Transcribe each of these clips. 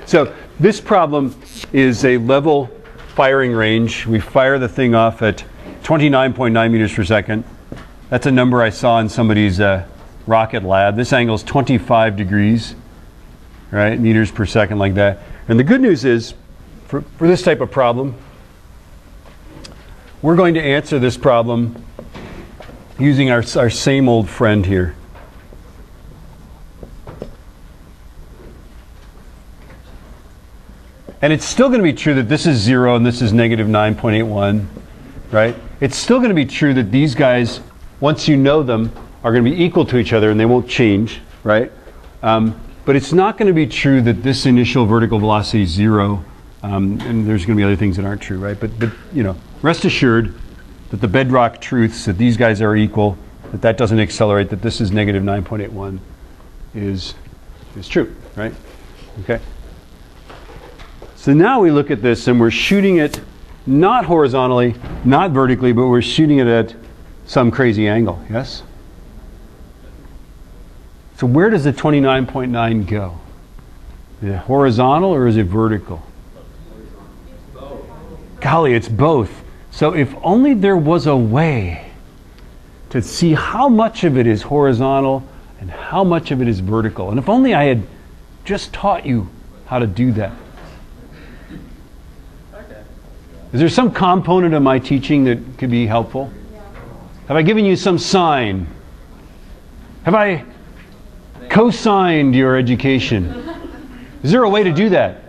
So this problem is a level firing range. We fire the thing off at 29.9 meters per second. That's a number I saw in somebody's rocket lab. This angle is 25 degrees, right? Meters per second, like that. And the good news is, for this type of problem, we're going to answer this problem using our same old friend here. And it's still going to be true that this is 0 and this is negative 9.81, right? It's still going to be true that these guys, once you know them, are going to be equal to each other and they won't change, right? But it's not going to be true that this initial vertical velocity is 0, and there's going to be other things that aren't true, right? But you know, rest assured that the bedrock truths that these guys are equal, that doesn't accelerate, that this is negative 9.81 is true, right? Okay. So now we look at this and we're shooting it not horizontally, not vertically, but we're shooting it at some crazy angle, yes? So where does the 29.9 go? Is it horizontal or is it vertical? Golly, it's both. So if only there was a way to see how much of it is horizontal and how much of it is vertical. And if only I had just taught you how to do that. Is there some component of my teaching that could be helpful? Have I given you some sign? Have I co-signed your education? Is there a way to do that?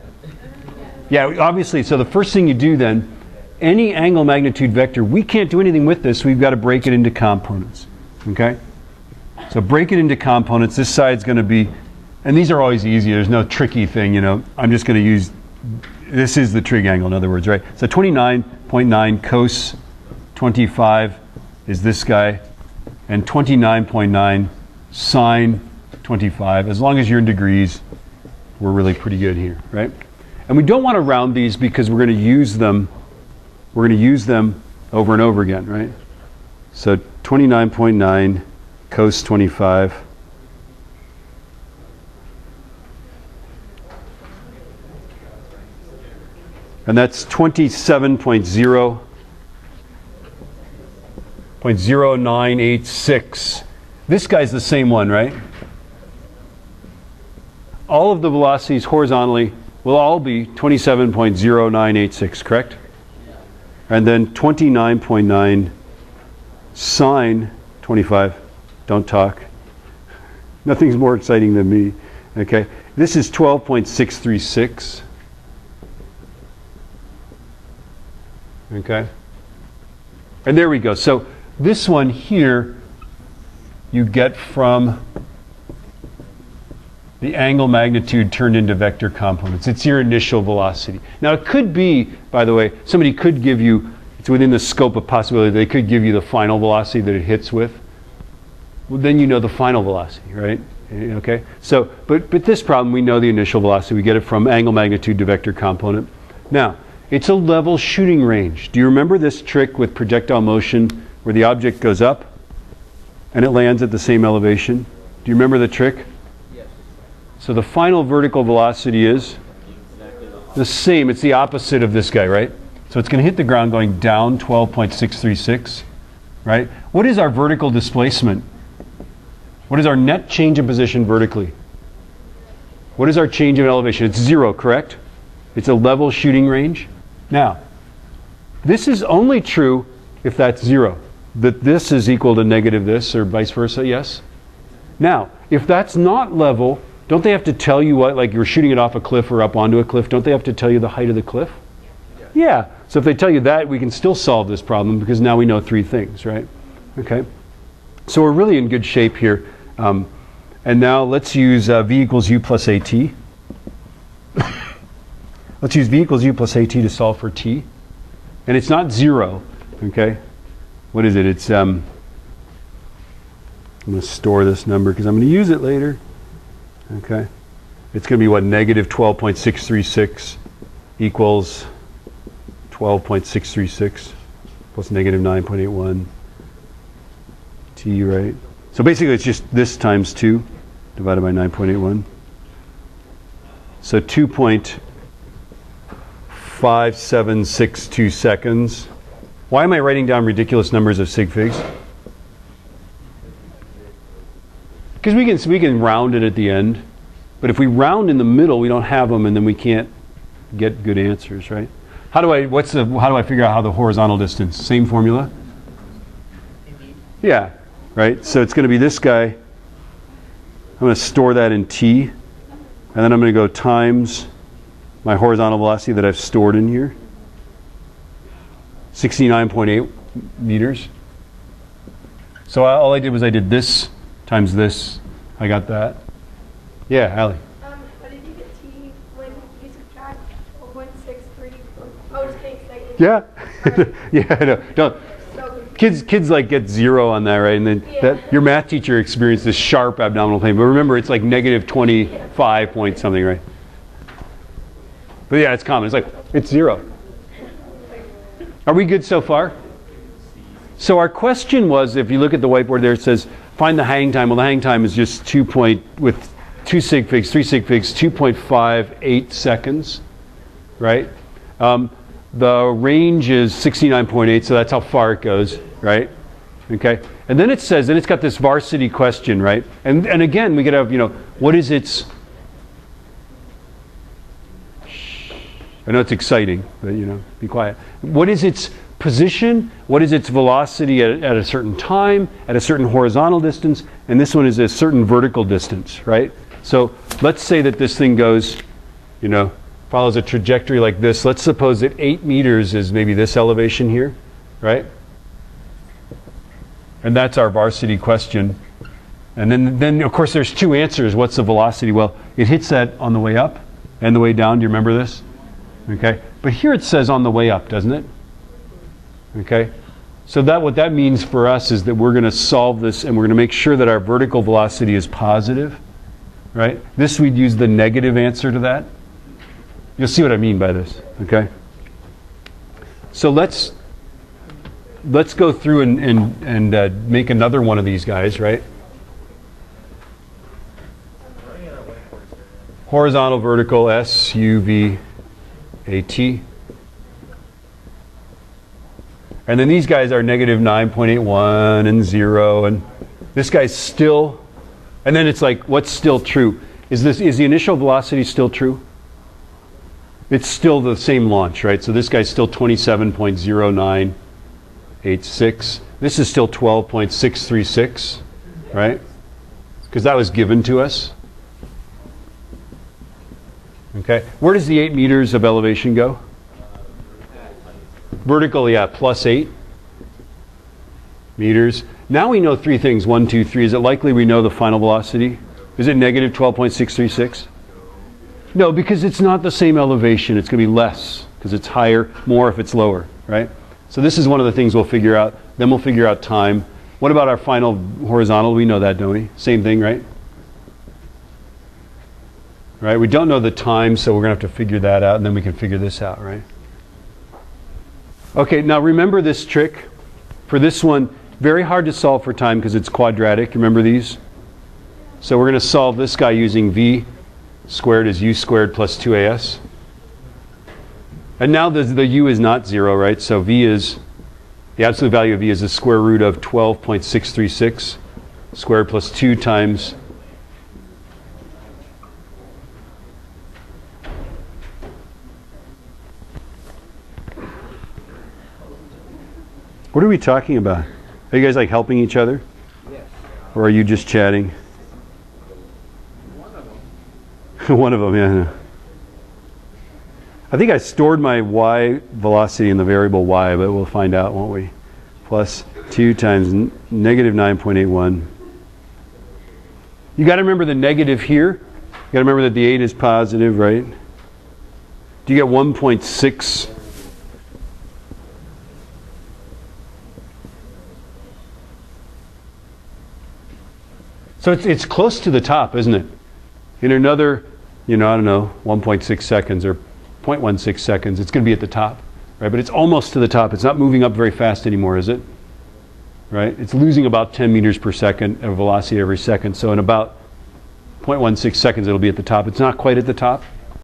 Yeah, obviously. So the first thing you do then, any angle magnitude vector, we can't do anything with this. We've got to break it into components. Okay? So break it into components. This side's going to be, and these are always easy. There's no tricky thing, you know. I'm just going to use, this is the trig angle, in other words, right? So 29.9 cos 25 is this guy, and 29.9 sine 25. As long as you're in degrees, we're really pretty good here, right? And we don't want to round these because we're going to use them. We're going to use them over and over again, right? So 29.9 cos 25. And that's 27.0986. This guy's the same one, right? All of the velocities horizontally will all be 27.0986, correct? And then 29.9 sine 25. Don't talk. Nothing's more exciting than me. Okay. This is 12.636. Okay. And there we go. So this one here you get from the angle magnitude turned into vector components. It's your initial velocity. Now it could be, by the way, somebody could give you, it's within the scope of possibility, they could give you the final velocity that it hits with. Well, then you know the final velocity, right? Okay? So, but this problem, we know the initial velocity. We get it from angle magnitude to vector component. Now, it's a level shooting range. Do you remember this trick with projectile motion where the object goes up and it lands at the same elevation? Do you remember the trick? So the final vertical velocity is the same. It's the opposite of this guy, right? So it's going to hit the ground going down 12.636, right? What is our vertical displacement? What is our net change in position vertically? What is our change in elevation? It's 0, correct? It's a level shooting range. Now, this is only true if that's 0. That this is equal to negative this or vice versa, yes? Now, if that's not level, don't they have to tell you what, like you're shooting it off a cliff or up onto a cliff, don't they have to tell you the height of the cliff? Yeah. So if they tell you that, we can still solve this problem because now we know 3 things, right? Okay. So we're really in good shape here. And now let's use V equals U plus AT. Let's use V equals U plus AT to solve for T. And it's not 0, okay? What is it? It's, I'm going to store this number because I'm going to use it later. Okay, it's going to be what, negative 12.636 equals 12.636 plus negative 9.81 t, right? So basically it's just this times 2 divided by 9.81. So 2.5762 seconds. Why am I writing down ridiculous numbers of sig figs? Because we can round it at the end. But if we round in the middle, we don't have them, and then we can't get good answers, right? How do I figure out how the horizontal distance? Same formula? Yeah, right? So it's going to be this guy. I'm going to store that in t, and then I'm going to go times my horizontal velocity that I've stored in here. 69.8 meters. So all I did was I did this times this. I got that. Yeah, Allie. But if you get t when you subtract 0.63, just kidding, second. Yeah. Yeah, I know. Don't. Kids like get 0 on that, right? And then that your math teacher experienced this sharp abdominal pain. But remember, it's like negative 25 point something, right? But yeah, it's common. It's 0. Are we good so far? So our question was, if you look at the whiteboard there, it says find the hang time. Well, the hang time is just 2 sig figs, 3 sig figs, 2.58 seconds, right? The range is 69.8, so that's how far it goes, right? Okay, and then it says, and it's got this varsity question, right? And again, we could have, what is its? I know it's exciting, but be quiet. What is its position? What is its velocity at a certain time, at a certain horizontal distance? And this one is a certain vertical distance, right? So let's say that this thing goes, follows a trajectory like this. Let's suppose that 8 meters is maybe this elevation here, right? And that's our varsity question. And then of course there's 2 answers. What's the velocity? Well, it hits that on the way up and the way down. Do you remember this? Okay. But here it says on the way up, doesn't it? Okay. So what that means for us is that we're going to solve this, and we're going to make sure that our vertical velocity is positive, right? This, we'd use the negative answer to that. You'll see what I mean by this, okay? So let's go through and make another one of these guys, right? Horizontal, vertical, S, U, V, A, T. And then these guys are negative 9.81 and 0, and this guy's still, and then it's like, what's still true? Is the initial velocity still true? It's still the same launch, right? So this guy's still 27.0986. This is still 12.636, right? Because that was given to us. Okay, where does the 8 meters of elevation go? Vertical, yeah, plus 8 meters. Now we know 3 things. 1, 2, 3. Is it likely we know the final velocity? Is it negative 12.636? No, because it's not the same elevation. It's going to be less because it's higher, more if it's lower, right? So this is one of the things we'll figure out. Then we'll figure out time. What about our final horizontal? We know that, don't we? Same thing, right? Right? We don't know the time, so we're going to have to figure that out, and then we can figure this out, right? Okay, now remember this trick. For this one, very hard to solve for time because it's quadratic. Remember these? So we're going to solve this guy using v squared is u squared plus 2as. And now the u is not 0, right? So v is, the absolute value of v is the square root of 12.636 squared plus 2 times What are we talking about? Are you guys like helping each other? Yes. Or are you just chatting? One of them. One of them, yeah. I think I stored my y velocity in the variable y, but we'll find out, won't we? Plus 2 times negative 9.81. You got to remember the negative here. You got to remember that the 8 is positive, right? Do you get 1.6? So it's close to the top, isn't it? In another, I don't know, 1.6 seconds or 0.16 seconds, it's going to be at the top, right? But it's almost to the top. It's not moving up very fast anymore, is it? Right? It's losing about 10 meters per second of velocity every second. So in about 0.16 seconds, it'll be at the top. It's not quite at the top.